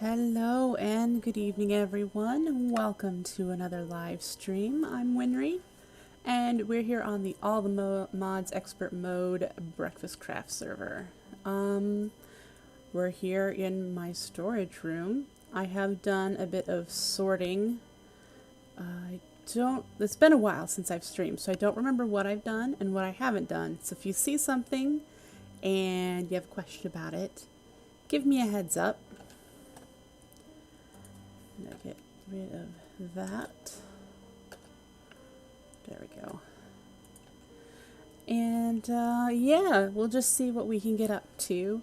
Hello and good evening everyone. Welcome to another live stream. I'm Winry and we're here on the All the Mods Expert Mode Breakfastcraft server. We're here in my storage room. I have done a bit of sorting. It's been a while since I've streamed, so I don't remember what I've done and what I haven't done. So if you see something and you have a question about it, give me a heads up. I'm gonna get rid of that. There we go. And yeah, we'll just see what we can get up to.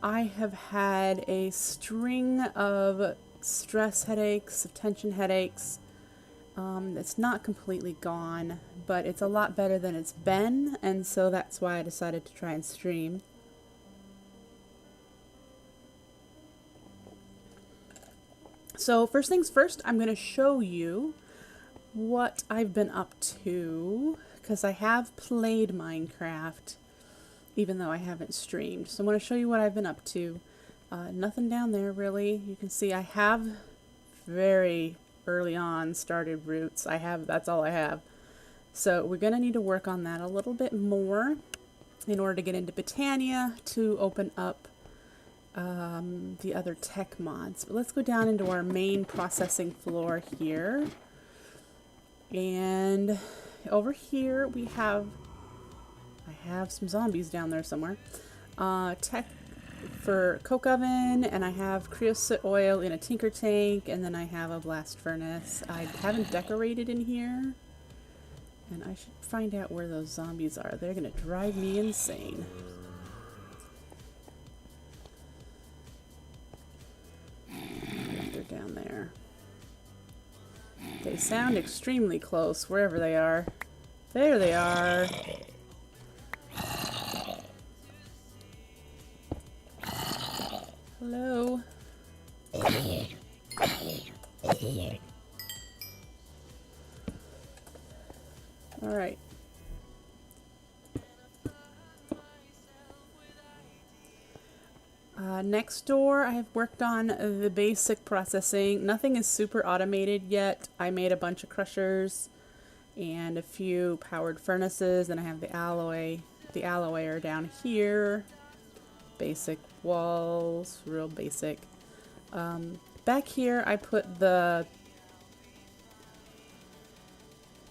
I have had a string of stress headaches, of tension headaches. It's not completely gone, but it's a lot better than it's been, and so that's why I decided to try and stream. So first things first, I'm going to show you what I've been up to, because I have played Minecraft, even though I haven't streamed. So I'm going to show you what I've been up to. Nothing down there really. You can see I have very early on started roots. That's all I have. So we're going to need to work on that a little bit more in order to get into Botania to open up the other tech mods. But let's go down into our main processing floor here. And over here I have some zombies down there somewhere. Tech for coke oven, and I have creosote oil in a tinker tank, and then I have a blast furnace. I haven't decorated in here, and I should find out where those zombies are. They're gonna drive me insane. They're down there. They sound extremely close wherever they are. There they are. Hello. All right. Next door, I have worked on the basic processing. Nothing is super automated yet. I made a bunch of crushers and a few powered furnaces, and I have the alloy. The alloy are down here. Basic walls, real basic. Back here, I put the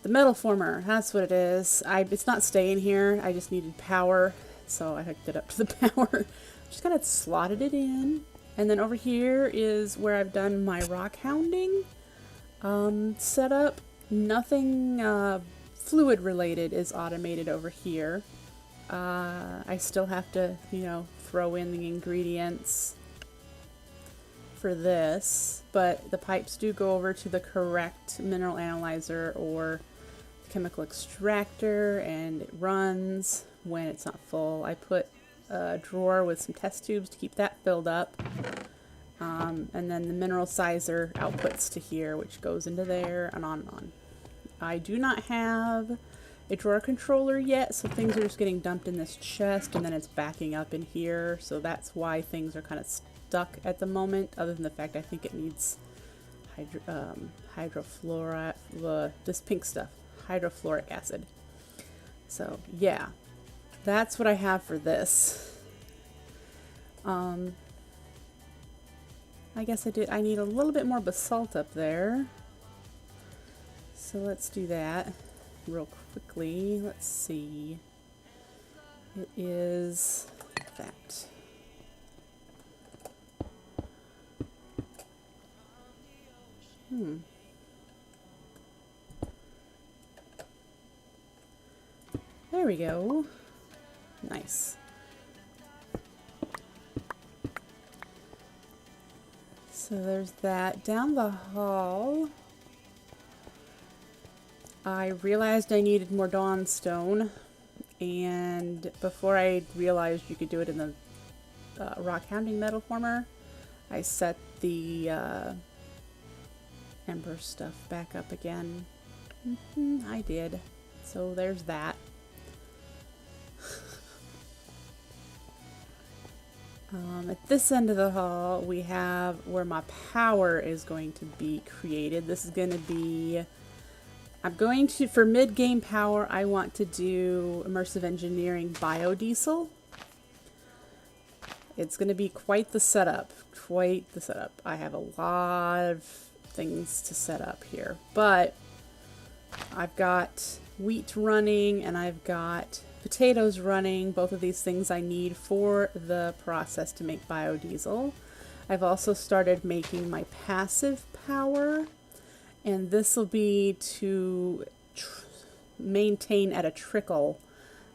metal former. That's what it is. It's not staying here. I just needed power, so I hooked it up to the power. Just kind of slotted it in. And then over here is where I've done my rock hounding setup. Nothing fluid related is automated over here. I still have to, throw in the ingredients for this, but the pipes do go over to the correct mineral analyzer or chemical extractor, and it runs when it's not full. I put a drawer with some test tubes to keep that filled up, and then the mineral sizer outputs to here, which goes into there, and on and on. I do not have a drawer controller yet, so things are just getting dumped in this chest, and then it's backing up in here, so that's why things are kind of stuck at the moment, other than the fact I think it needs this pink stuff, hydrofluoric acid. So yeah, that's what I have for this. I guess I need a little bit more basalt up there, so let's do that real quickly. Let's see. It is that. There we go. Nice. So there's that. Down the hall, I realized I needed more dawnstone, and before I realized you could do it in the rock hounding metal former, I set the ember stuff back up again. I did. So there's that. At this end of the hall, we have where my power is going to be created. This is going to be, I'm going to, for mid-game power, I want to do immersive engineering biodiesel. It's going to be quite the setup, I have a lot of things to set up here, but I've got wheat running and I've got potatoes running, both of these things I need for the process to make biodiesel. I've also started making my passive power, and this will be to maintain at a trickle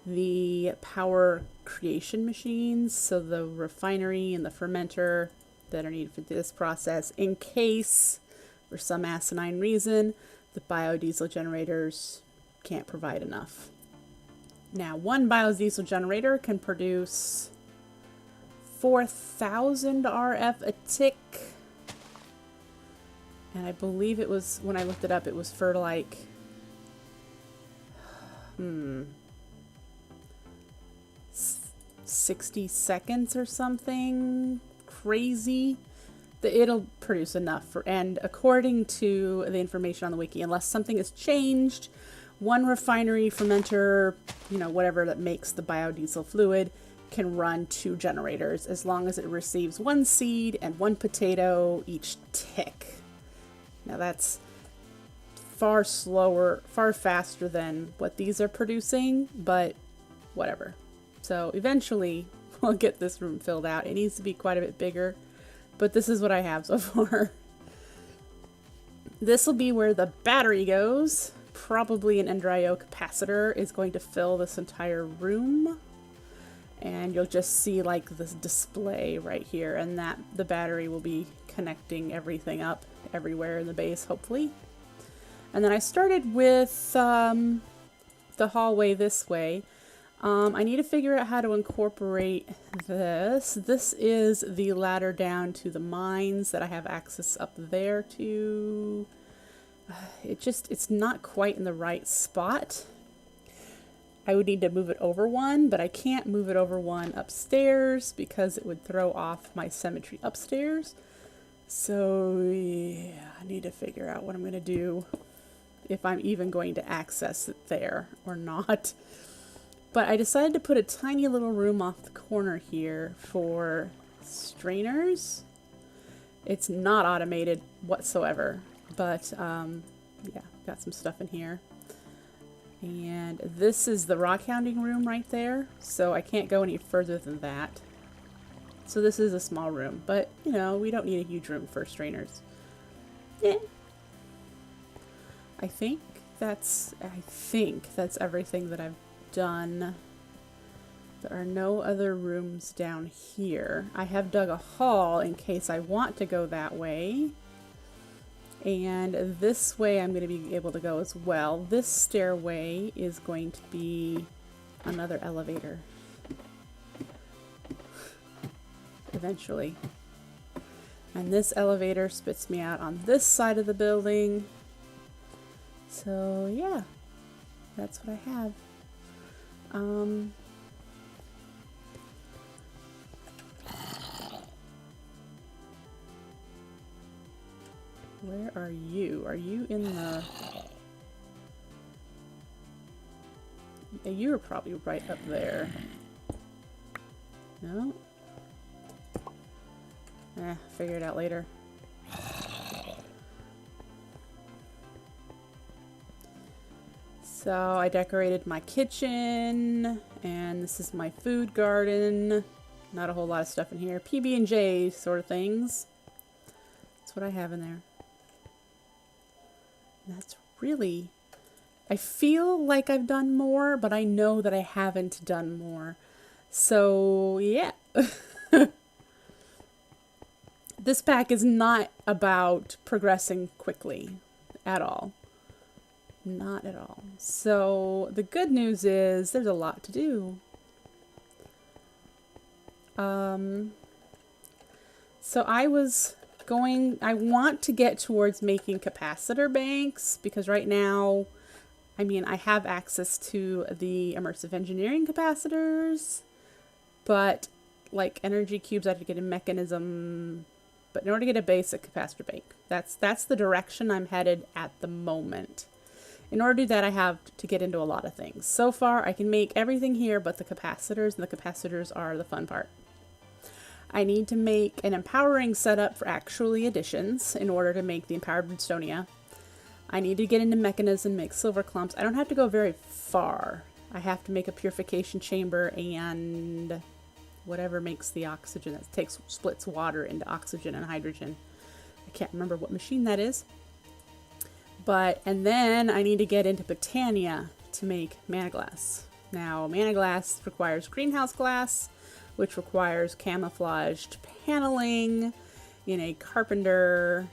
the power creation machines, so the refinery and the fermenter that are needed for this process, in case for some asinine reason the biodiesel generators can't provide enough. Now, one biodiesel generator can produce 4,000 RF a tick. And I believe it was, when I looked it up, it was for like, 60 seconds or something crazy. It'll produce enough for, and according to the information on the wiki, unless something has changed, one refinery fermenter, you know, whatever that makes the biodiesel fluid, can run 2 generators as long as it receives 1 seed and 1 potato each tick. Now that's far faster than what these are producing, but whatever. So eventually we'll get this room filled out. It needs to be quite a bit bigger, but this is what I have so far. This will be where the battery goes. Probably an EnderIO capacitor is going to fill this entire room. And you'll just see like this display right here, and that the battery will be connecting everything up everywhere in the base, hopefully. And then I started with the hallway this way. I need to figure out how to incorporate this. This is the ladder down to the mines that I have access up there to. It's not quite in the right spot. I would need to move it over one, but I can't move it over one upstairs because it would throw off my symmetry upstairs. So yeah, I need to figure out what I'm going to do, if I'm even going to access it there or not. But I decided to put a tiny little room off the corner here for strainers. It's not automated whatsoever, but yeah, got some stuff in here. And this is the rock hounding room right there, so I can't go any further than that. So this is a small room, but you know, we don't need a huge room for strainers. Yeah. I think that's everything that I've done. There are no other rooms down here. I have dug a hall in case I want to go that way. And this way I'm going to be able to go as well. This stairway is going to be another elevator. Eventually. And this elevator spits me out on this side of the building. So yeah, that's what I have. Where are you? Are you in the... Yeah, you're probably right up there. No? Figure it out later. So I decorated my kitchen, and this is my food garden. Not a whole lot of stuff in here. PB&J sort of things. That's what I have in there. That's really... I feel like I've done more, but I know that I haven't done more. So, yeah. This pack is not about progressing quickly at all. Not at all. So, the good news is there's a lot to do. So I want to get towards making capacitor banks, because right now, I mean, I have access to the immersive engineering capacitors, but like energy cubes, I have to get a mechanism. But in order to get a basic capacitor bank, that's the direction I'm headed at the moment. In order to do that, I have to get into a lot of things. So far, I can make everything here but the capacitors, and the capacitors are the fun part. I need to make an empowering setup for actually additions in order to make the empowered Botonia. I need to get into mechanism, make silver clumps. I don't have to go very far. I have to make a purification chamber and whatever makes the oxygen that splits water into oxygen and hydrogen. I can't remember what machine that is. And then I need to get into Botania to make mana glass. Now, mana glass requires greenhouse glass, which requires camouflaged paneling in a carpenter.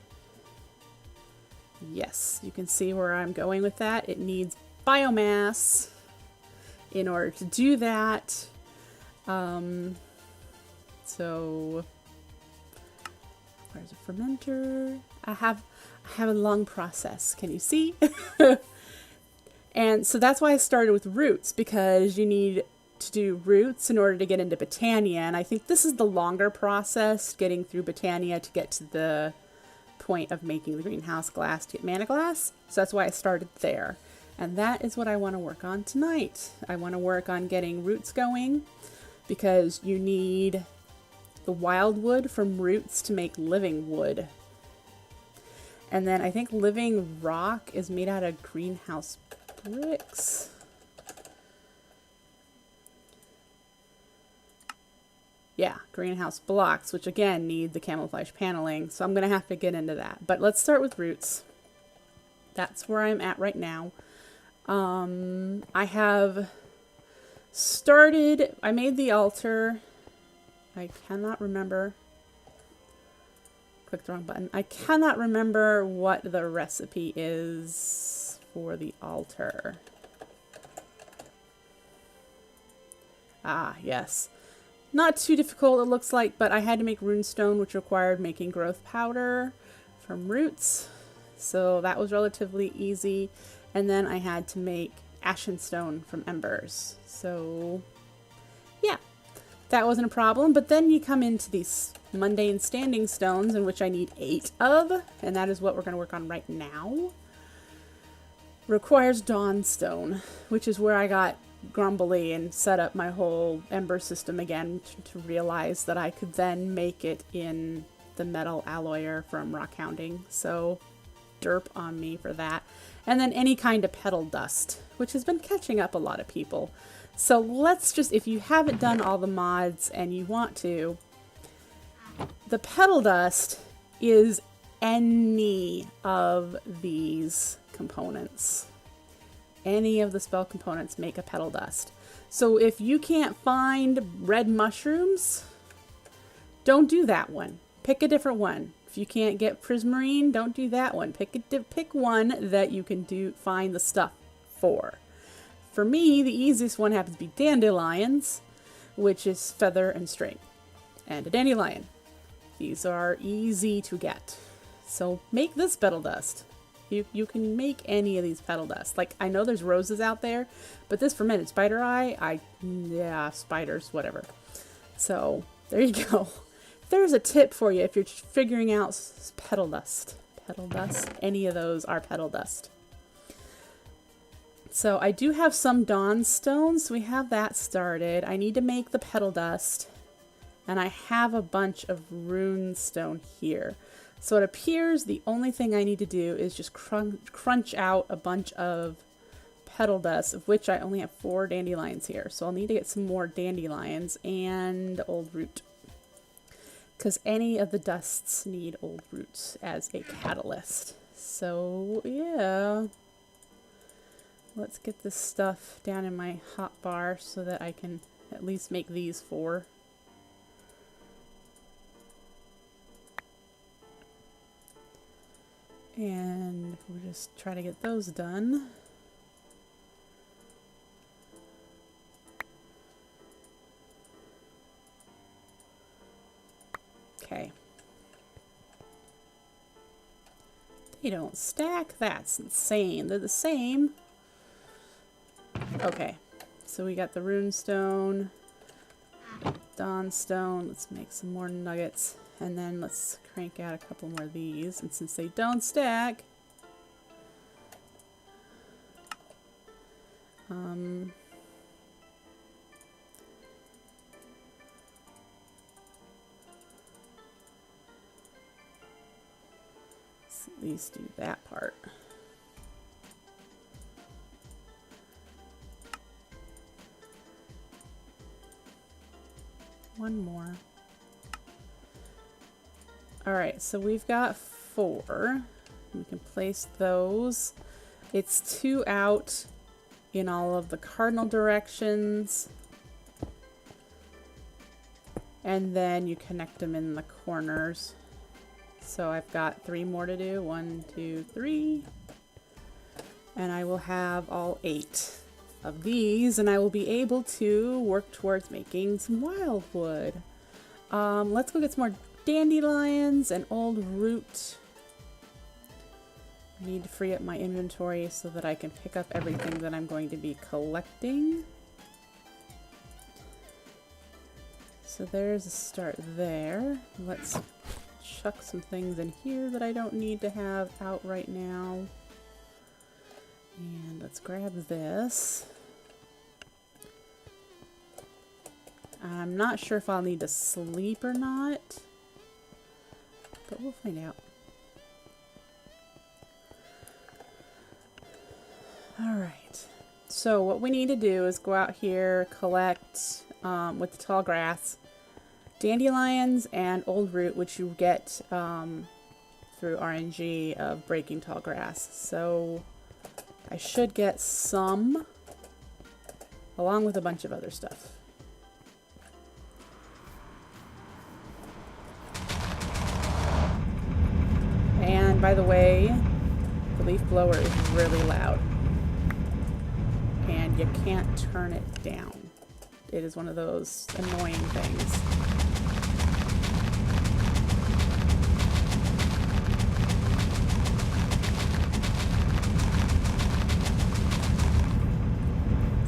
Yes, you can see where I'm going with that. It needs biomass in order to do that. So requires a fermenter. I have a long process. Can you see? And so that's why I started with roots, because you need to do roots in order to get into Botania. And I think this is the longer process, getting through Botania to get to the point of making the greenhouse glass to get mana glass. So that's why I started there. And that is what I want to work on tonight. I want to work on getting roots going, because you need the wildwood from roots to make living wood. And then I think living rock is made out of greenhouse bricks. Yeah, greenhouse blocks, which again need the camouflage paneling. So I'm going to have to get into that. But let's start with roots. That's where I'm at right now. I have started, I made the altar. I cannot remember. Clicked the wrong button. I cannot remember what the recipe is for the altar. Ah, yes. Not too difficult, it looks like, but I had to make runestone, which required making growth powder from roots. So that was relatively easy. And then I had to make ashen stone from embers. So yeah, that wasn't a problem. But then you come into these mundane standing stones, in which I need 8 of, and that is what we're going to work on right now. Requires dawnstone, which is where I got grumbly and set up my whole ember system again to realize that I could then make it in the metal alloyer from rock hounding. So derp on me for that. And then any kind of petal dust, which has been catching up a lot of people. So let's just, if you haven't done all the mods and you want to, the petal dust is any of these components. Any of the spell components make a petal dust. So if you can't find red mushrooms, don't do that one. Pick a different one. If you can't get prismarine, don't do that one. Pick one that you can find the stuff for. For me, the easiest one happens to be dandelions, which is feather and string, and a dandelion. These are easy to get. So make this petal dust. You can make any of these petal dust. Like, I know there's roses out there, but this fermented spider eye, yeah, spiders, whatever. So there you go. There's a tip for you if you're figuring out petal dust. Petal dust, any of those are petal dust. So I do have some dawn stones, so we have that started. I need to make the petal dust, and I have a bunch of rune stone here. So it appears the only thing I need to do is just crunch out a bunch of petal dust, of which I only have 4 dandelions here. So I'll need to get some more dandelions and old root, because any of the dusts need old roots as a catalyst. So yeah, let's get this stuff down in my hot bar so that I can at least make these 4. And we'll just try to get those done. Okay. They don't stack? That's insane. They're the same. Okay. So we got the runestone, Dawn stone. Let's make some more nuggets. And then let's crank out a couple more of these. And since they don't stack, let's at least do that part. One more. Alright, so we've got 4. We can place those. It's 2 out in all of the cardinal directions. And then you connect them in the corners. So I've got 3 more to do. 1, 2, 3. And I will have all 8 of these, and I will be able to work towards making some wildwood. Let's go get some more dandelions and old root. I need to free up my inventory so that I can pick up everything that I'm going to be collecting. So there's a start there. Let's chuck some things in here that I don't need to have out right now. And let's grab this. I'm not sure if I'll need to sleep or not, but we'll find out. Alright, so what we need to do is go out here, collect, with the tall grass, dandelions and old root, which you get through RNG of breaking tall grass. So I should get some, along with a bunch of other stuff. And by the way, the leaf blower is really loud. And you can't turn it down. It is one of those annoying things.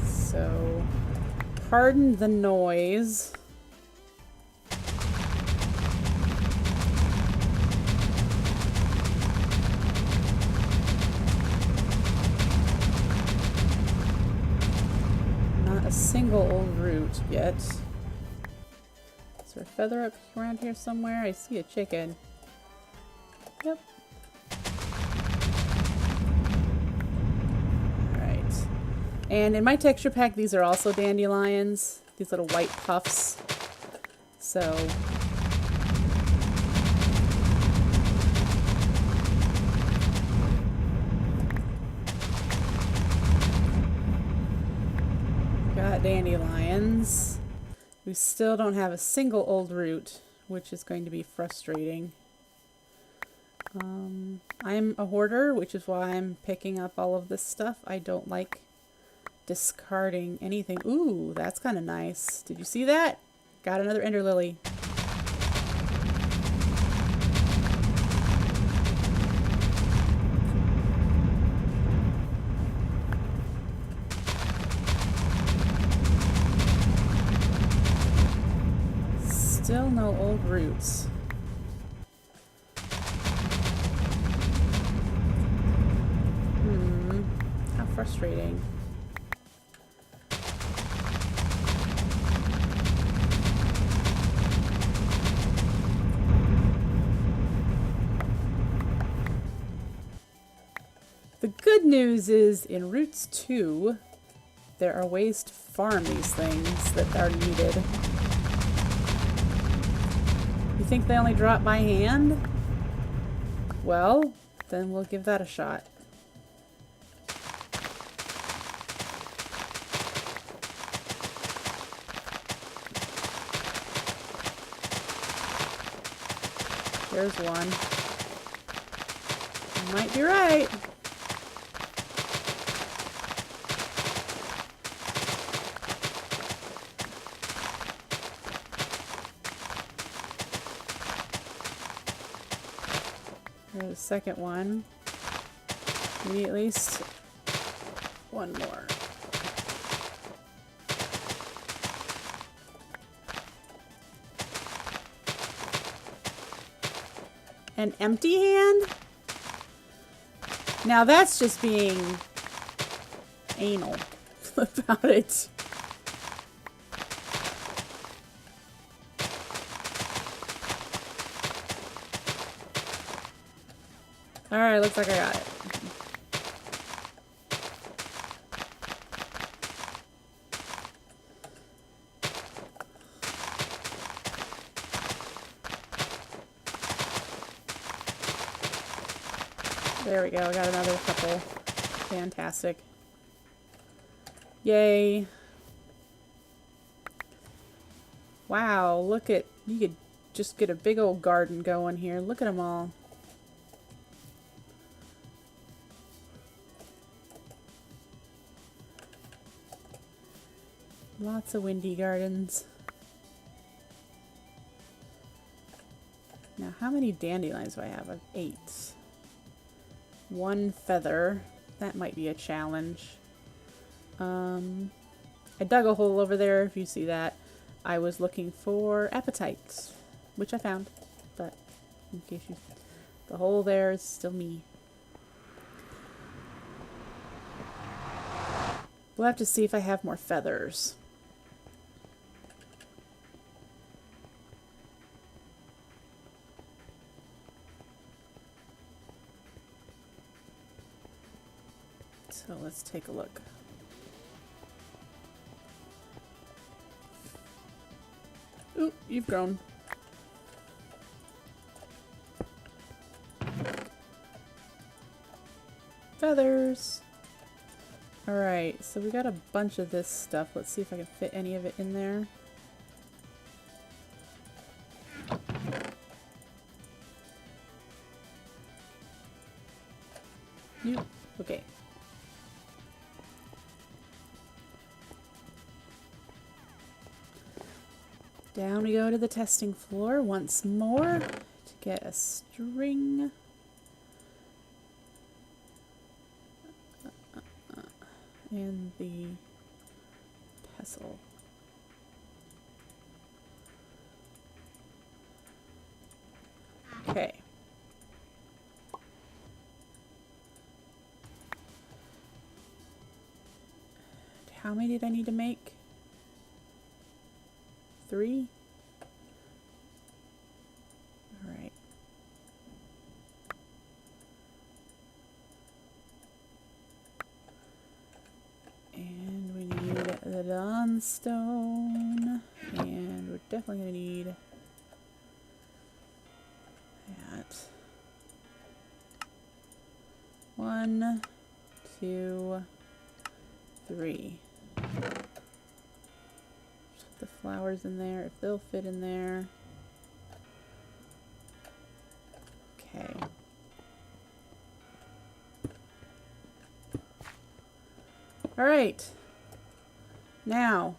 So, pardon the noise. Not a single old root yet. Is there a feather up around here somewhere? I see a chicken. Yep. And in my texture pack, these are also dandelions, these little white puffs. So, got dandelions. We still don't have a single old root, which is going to be frustrating. I'm a hoarder, which is why I'm picking up all of this stuff. I don't like discarding anything. Ooh, that's kind of nice. Did you see that? Got another ender lily. Still no old roots. How frustrating. The good news is in Roots 2, there are ways to farm these things that are needed. You think they only drop by hand? Well, then we'll give that a shot. There's one. You might be right. There's a second one. We need at least one more. An empty hand? Now that's just being anal about it. Alright, looks like I got it. There we go, I got another couple. Fantastic. Yay. Wow, look at, you could just get a big old garden going here. Look at them all. Lots of windy gardens. Now, how many dandelions do I have? I have 8. 1 feather. That might be a challenge. I dug a hole over there, if you see that. I was looking for appetites, which I found. But, in case you... the hole there is still me. We'll have to see if I have more feathers. So let's take a look. Ooh, you've grown. Feathers. Alright, so we got a bunch of this stuff. Let's see if I can fit any of it in there. Nope. Okay. Down we go to the testing floor once more to get a string. And the pestle. Okay. How many did I need to make? 3? Alright. And we need the dawnstone. And we're definitely going to need that. 1, 2, 3. The flowers in there, if they'll fit in there. Okay. Alright. Now,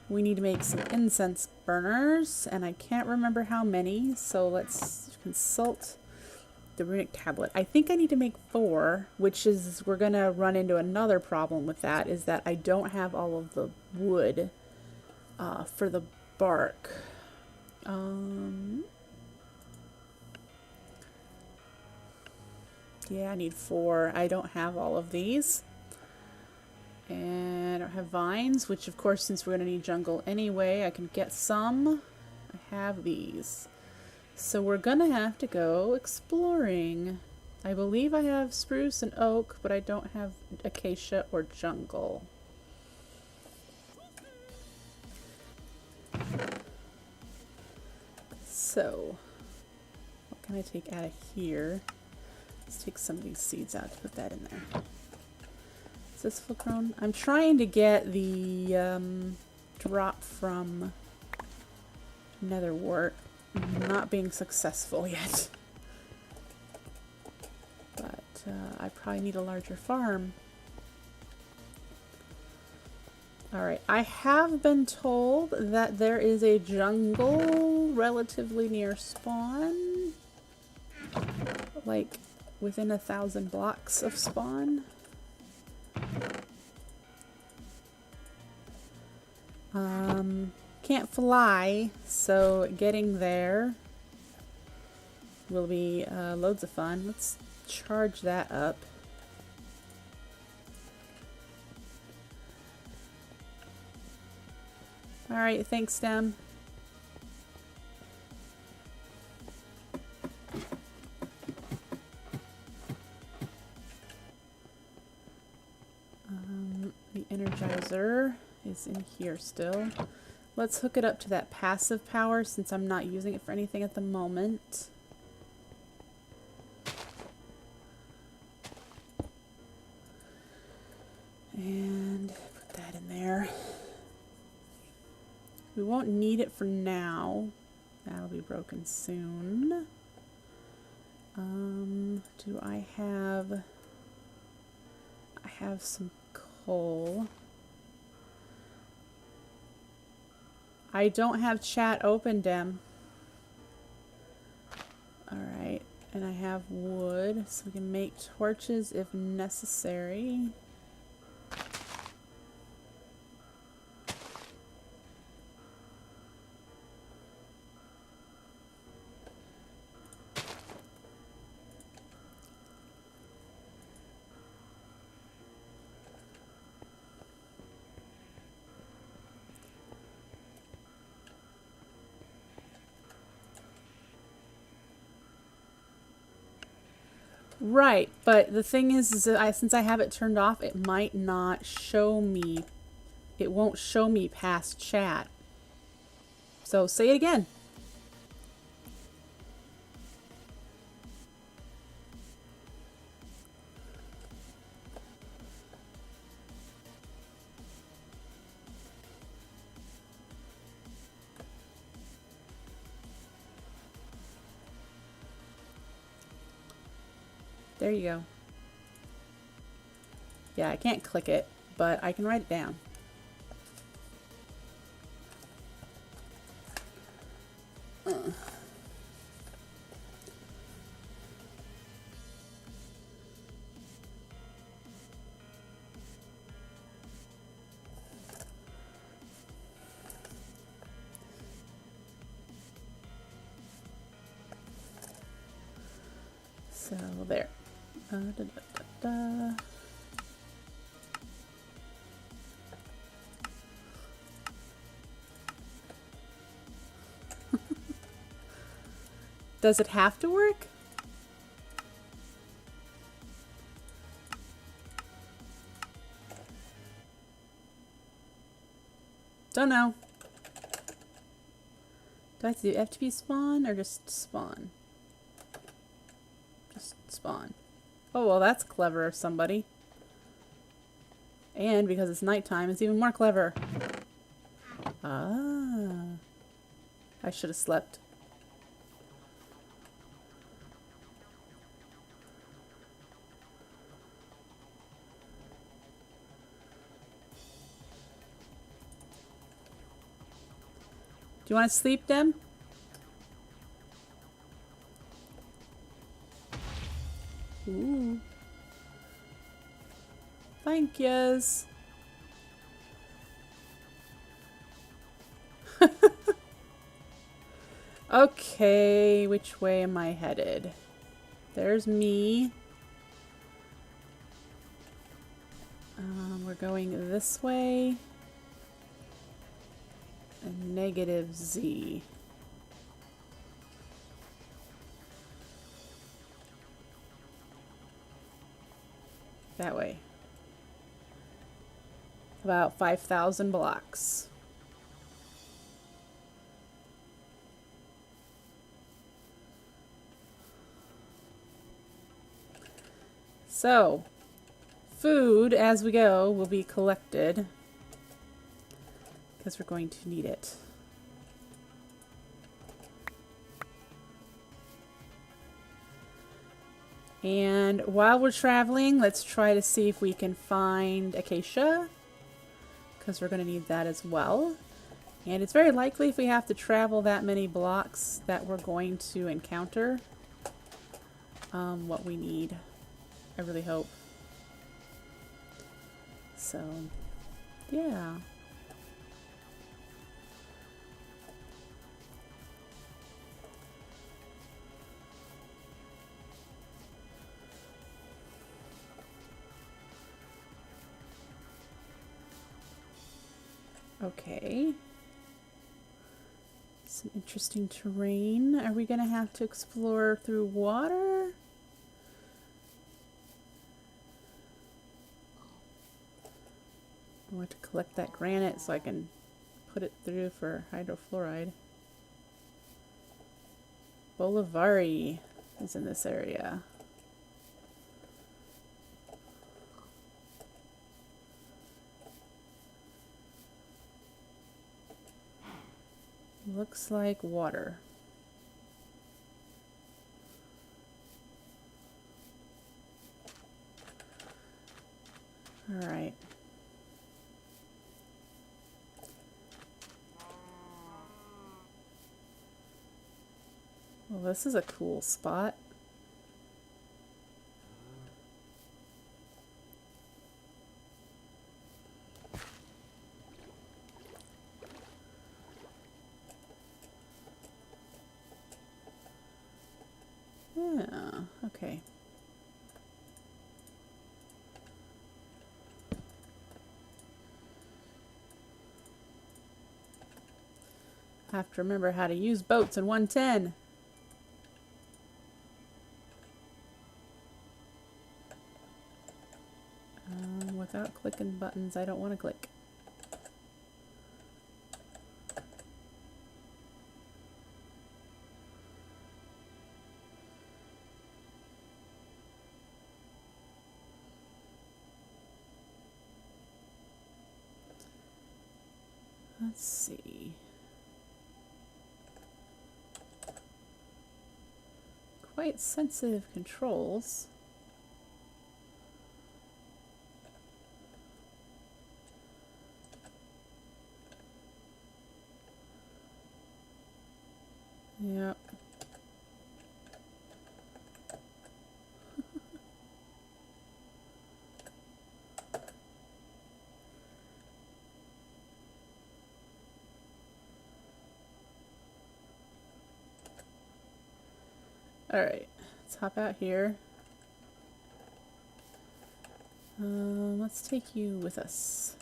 we need to make some incense burners, and I can't remember how many, so let's consult the runic tablet. I think I need to make 4, which is, we're gonna run into another problem with that, is that I don't have all of the wood for the bark. Yeah, I need 4. I don't have all of these. And I don't have vines, which of course, since we're gonna need jungle anyway, I can get some. I have these. So we're gonna have to go exploring. I believe I have spruce and oak, but I don't have acacia or jungle. So, what can I take out of here? Let's take some of these seeds out to put that in there. Is this full grown? I'm trying to get the drop from netherwort. Not being successful yet. But I probably need a larger farm. Alright, I have been told that there is a jungle relatively near spawn. Like within 1,000 blocks of spawn. Can't fly, so getting there will be loads of fun. Let's charge that up. Alright, thanks, Stem. The Energizer is in here still. Let's hook it up to that passive power since I'm not using it for anything at the moment. And put that in there. We won't need it for now. That'll be broken soon. Do I have... I have some coal. I don't have chat open, Dem. Alright, and I have wood, so we can make torches if necessary. Right, but the thing is that since I have it turned off, it might not show me. It won't show me past chat. So say it again. There you go. Yeah, I can't click it, but I can write it down. So there. Da, da, da, da. Does it have to work? Don't know. Do I have to do FTP spawn or just spawn? Just spawn. Oh, well, that's clever of somebody. And because it's nighttime, it's even more clever. Ah. I should have slept. Do you want to sleep, Dem? Ooh. Thank yous. Okay, which way am I headed? There's me. We're going this way. And negative Z. That way. About 5,000 blocks. So, food as we go will be collected because we're going to need it. And while we're traveling, let's try to see if we can find acacia, because we're going to need that as well. And it's very likely if we have to travel that many blocks that we're going to encounter what we need. I really hope. So, yeah. Okay. Some interesting terrain. Are we going to have to explore through water? I want to collect that granite so I can put it through for hydrofluoride. Bolivari is in this area. Looks like water. All right. Well, this is a cool spot. Yeah, okay. I have to remember how to use boats in 110. Without clicking buttons, I don't want to click. Let's see. Quite sensitive controls. Yep. Alright, let's hop out here. Let's take you with us.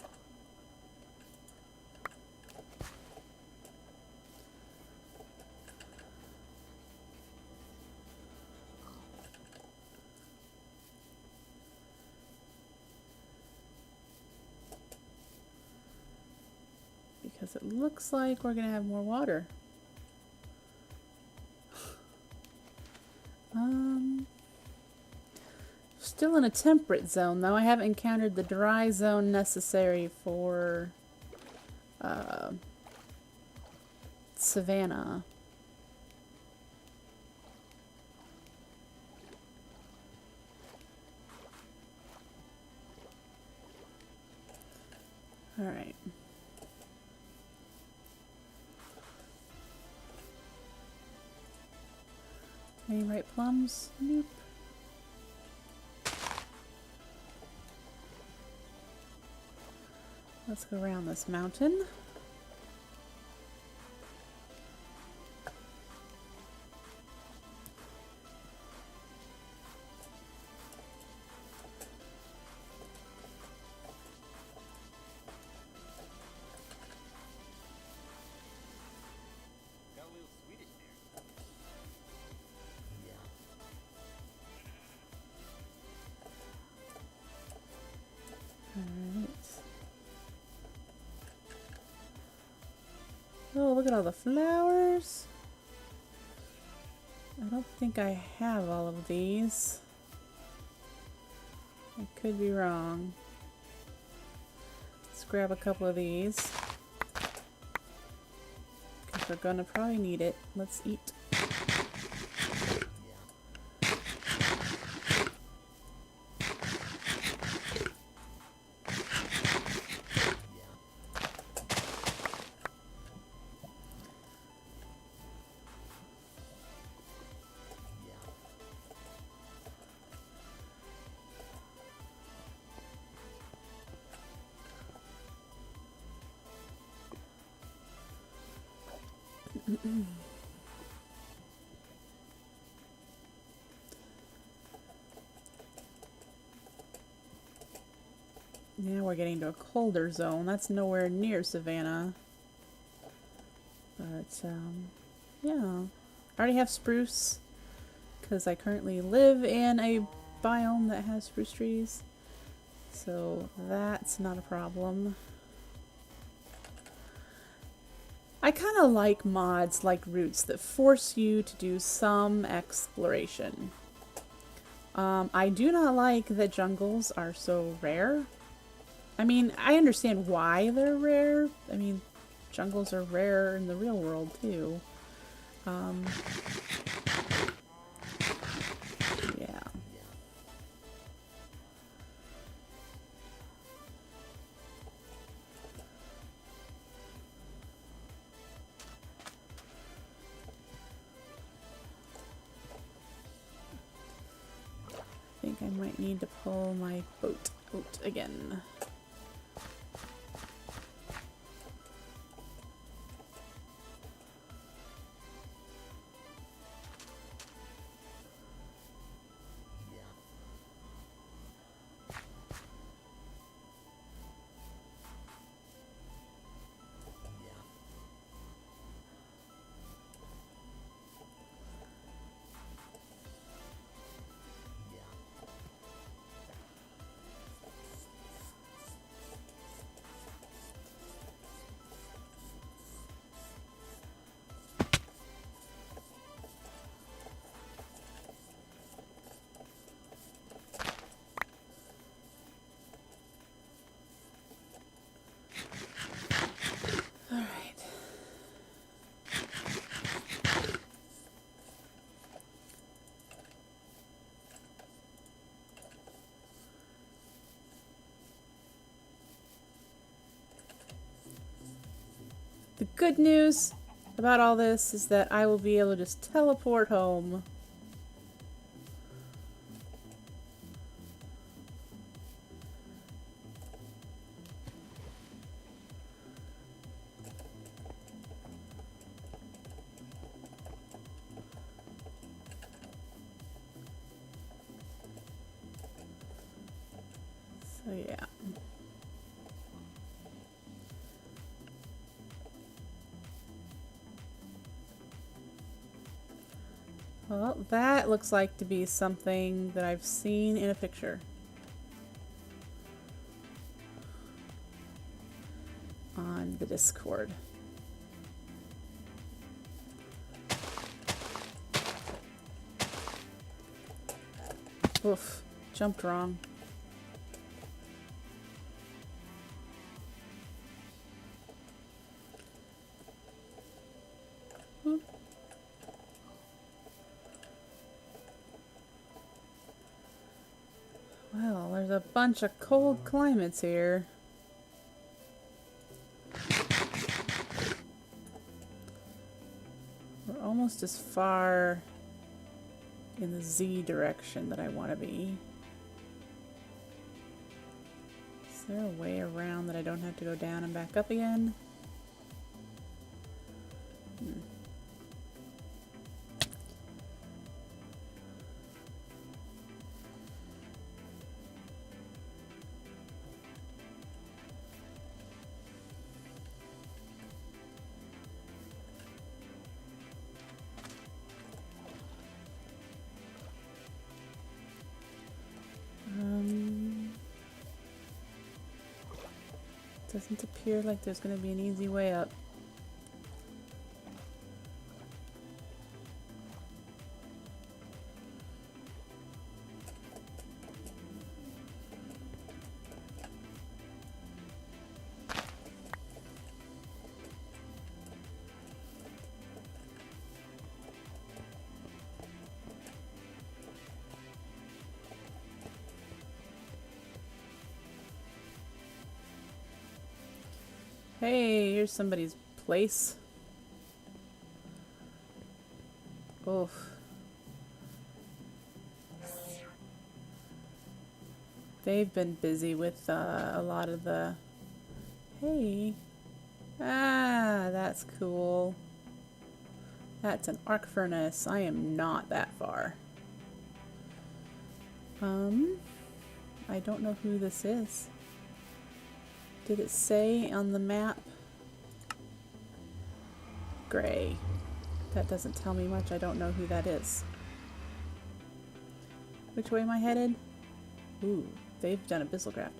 Because it looks like we're going to have more water. Still in a temperate zone, though. I haven't encountered the dry zone necessary for Savannah. All right. Any ripe plums? Nope. Let's go around this mountain. Oh, look at all the flowers. I don't think I have all of these. I could be wrong. Let's grab a couple of these. Because we're gonna probably need it. Let's eat. Now we're getting to a colder zone. That's nowhere near Savannah. But, yeah. I already have spruce, because I currently live in a biome that has spruce trees. So that's not a problem. I kind of like mods like Roots that force you to do some exploration. I do not like that jungles are so rare. I mean, I understand why they're rare. I mean, jungles are rare in the real world too. Yeah. I think I might need to pull my boat out again. The good news about all this is that I will be able to just teleport home. So yeah. Well, that looks like to be something that I've seen in a picture. On the Discord. Oof, jumped wrong. Well, there's a bunch of cold climates here. We're almost as far in the Z direction that I want to be. Is there a way around that I don't have to go down and back up again? Doesn't appear like there's going to be an easy way up. Hey, here's somebody's place. Oof. They've been busy with a lot of the... Hey. Ah, that's cool. That's an arc furnace. I am not that far. I don't know who this is. Did it say on the map? Gray. That doesn't tell me much. I don't know who that is. Which way am I headed? Ooh, they've done Abyssalcraft.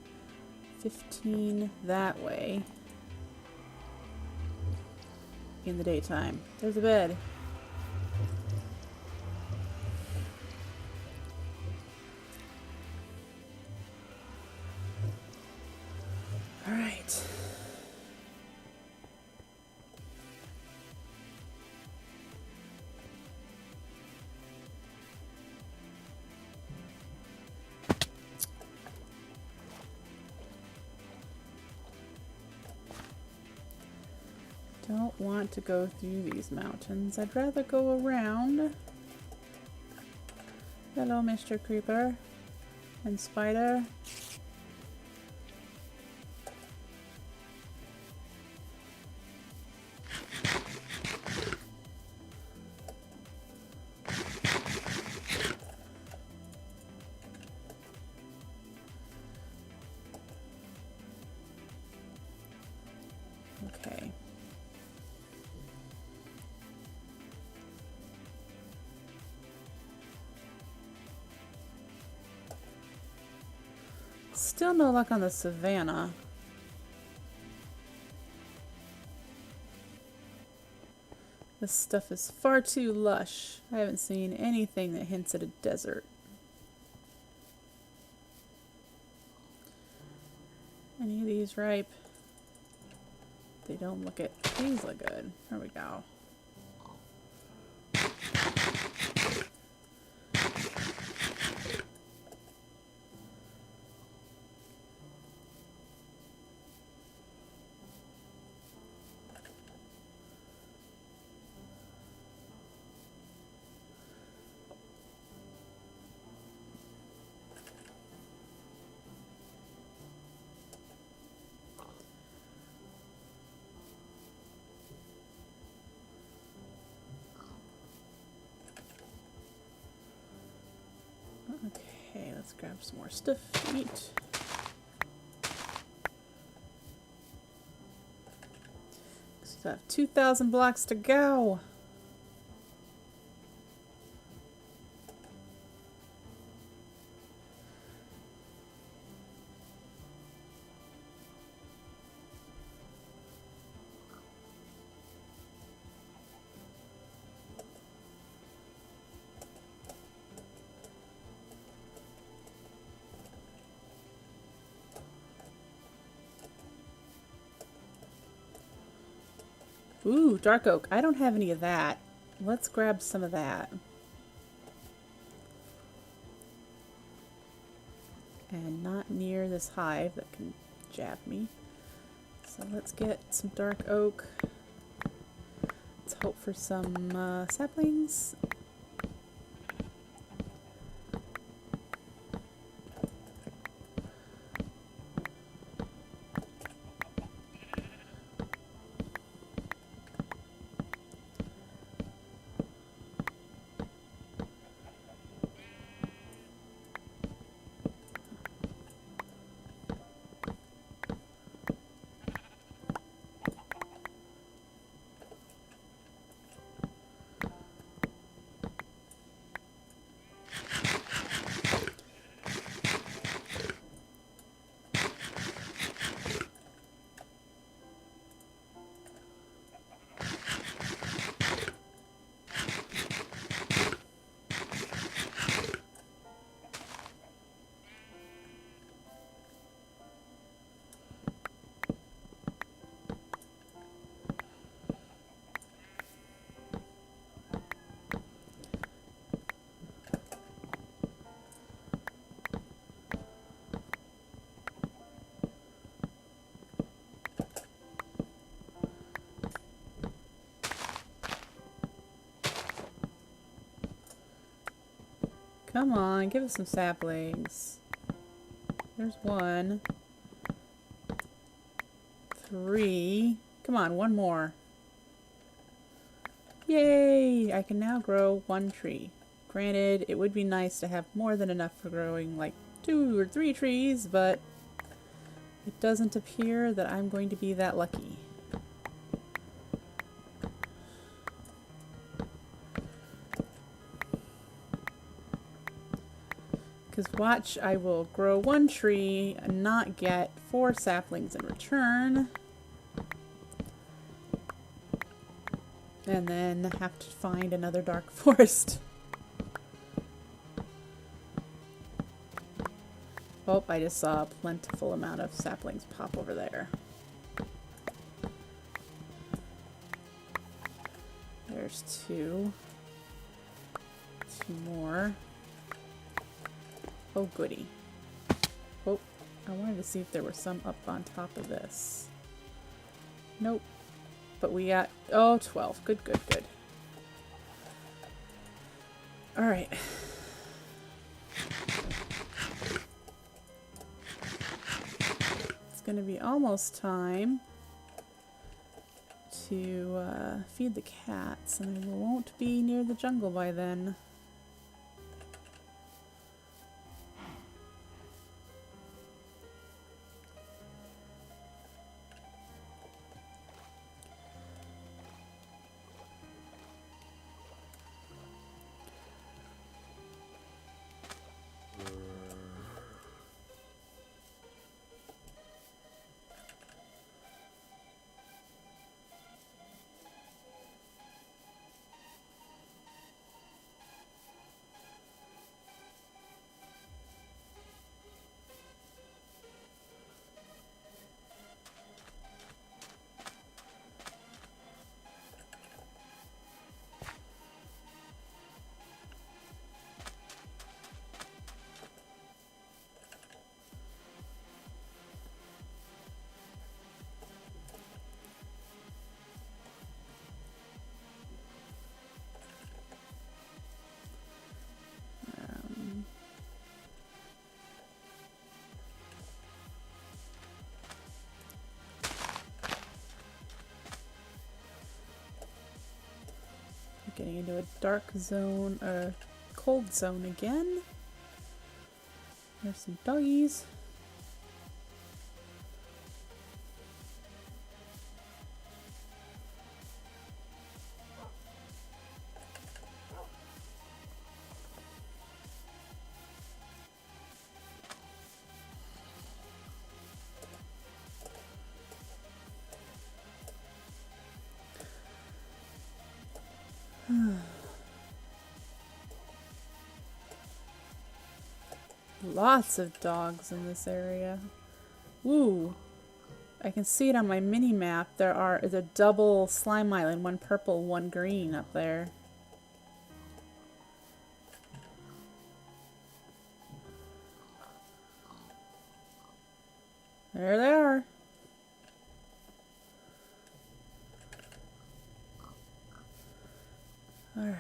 15 that way. In the daytime. There's a bed. Alright. Don't want to go through these mountains. I'd rather go around. Hello, Mr. Creeper and Spider. Okay. Still no luck on the savannah. This stuff is far too lush. I haven't seen anything that hints at a desert. Any of these ripe? They don't look it. These look good. There we go. Okay, let's grab some more stuff to eat. Still have 2,000 blocks to go. Ooh, dark oak. I don't have any of that. Let's grab some of that. And not near this hive that can jab me. So let's get some dark oak. Let's hope for some saplings. Come on, give us some saplings. There's 1. 3. Come on, 1 more. Yay! I can now grow 1 tree. Granted, it would be nice to have more than enough for growing like 2 or 3 trees, but It doesn't appear that I'm going to be that lucky. Because watch, I will grow one tree and not get 4 saplings in return. And then have to find another dark forest. Oh, I just saw a plentiful amount of saplings pop over there. There's 2. 2 more. Oh, goody. Oh, I wanted to see if there were some up on top of this. Nope. But we got, oh, 12. Good, good, good. All right. It's going to be almost time to feed the cats, and I won't be near the jungle by then. Getting into a dark zone, a cold zone again. There's some doggies. Lots of dogs in this area. Woo! I can see it on my mini map. There is a double slime island, 1 purple, 1 green up there. There they are. All right.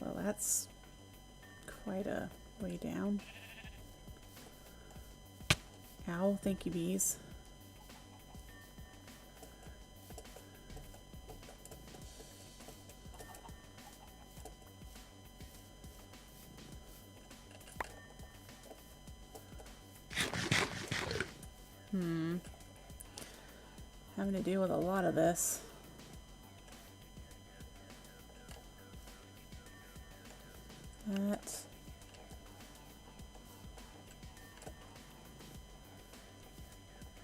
Well, that's quite a way down. Ow, thank you, bees. Having to deal with a lot of this. That.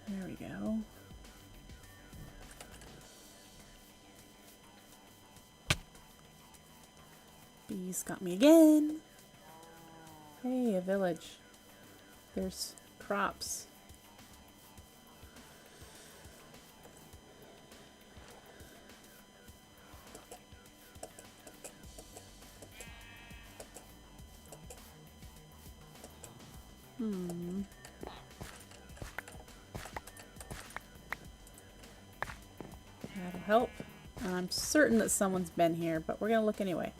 There we go. Bees got me again. Hey, a village. There's crops. That'll help. I'm certain that someone's been here, but we're gonna look anyway.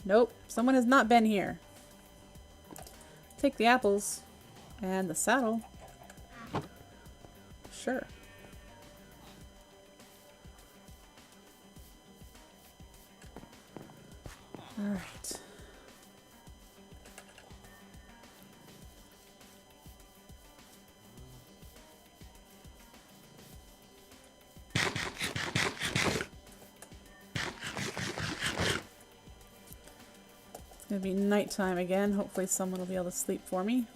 Nope, someone has not been here. Take the apples and the saddle. Sure. All right. It's gonna be nighttime again. Hopefully someone will be able to sleep for me.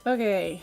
Okay,